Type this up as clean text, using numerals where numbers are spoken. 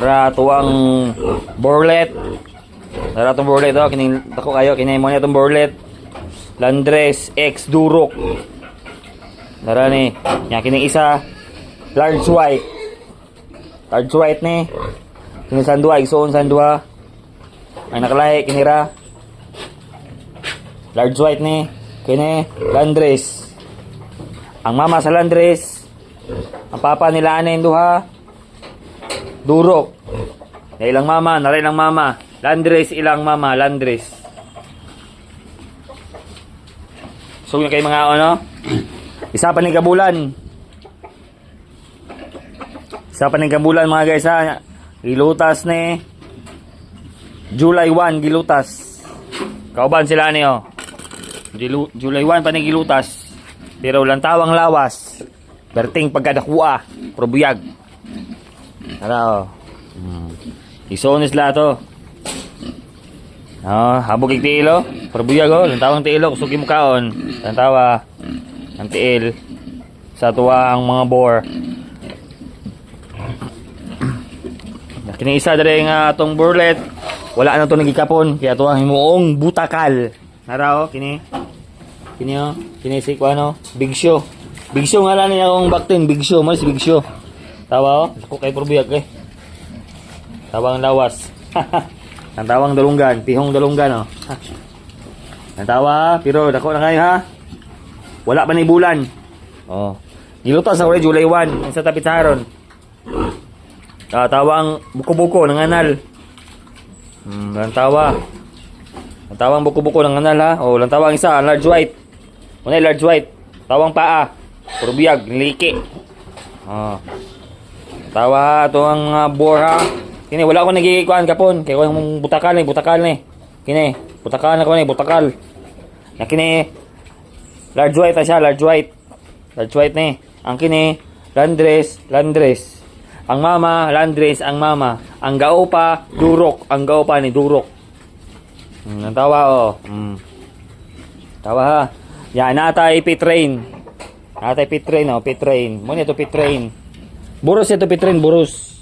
Para tuang Borlet. Para itong Borlet o. Kining ako kayo. Kinahin mo niya itong Borlet. Landres X Durok. Para ni. Yan kining isa. Large white. Large white ni. Kining sandwa. Igsoon sandwa. Ay nakalahi. Kinira. Large white ni. Kini Landres. Ang mama sa Landres. Ang papa nila ana yung duha. Durok. Na ilang mama, naray ilang mama. Landres ilang mama, Landres. So yun kayo mga ano. Isa pa ng kabulan. Isa pa ng kabulan mga guys ha. Gilutas ni July 1 gilutas. Kauban sila ni oh. July 1 pa ni gilutas. Pero lantawang lawas. Berting pagkadakua, probuyag. Ano? Isonis la to. Habog ik tiilo, probuyag oh, lantawang tiilo kusugi mo kaon. Lantawa ang tiil sa tuwa ang mga boar. Kini isa dere nga atong Borlet. Wala na to nagikapon kaya to ang himuong butakal. Nara oh, kini. Kini oh, kini si ano, Big Show. Big Show nga lang niya akong baktin. Big Show, mas Big Show. Tawa oh. Ako kay probuyag eh. Tawang lawas. Ang tawang dalunggan. Pihong dalunggan oh. Ang tawa, pero dako na kayo ha. Wala pa ni bulan. Oh. Gilutas sa July 1. Sa tapit sa haron. Tawang buko-buko ng anal. Ang tawa. Ang tawang buko-buko ng anal ha. Oh, lang tawang isa, large white. Unay large white. Tawang paa. Probuyag, niliki. Tawa ito ang boar ha. Kini wala ko nagikuan kapon. Kaya ko yung butakal ni. Kini, butakal na ko ni, butakal. Na kini, large white na siya, large white. Large white ni. Ang kini, Landres. Ang mama, Landres, ang mama. Ang gaopa, Durok. Ang gaopa ni Durok. Ang tawa oh. Tawa ha. Yan, natay pit train oh, pit train. Muna ito pit train. Burus ito pit train, burus.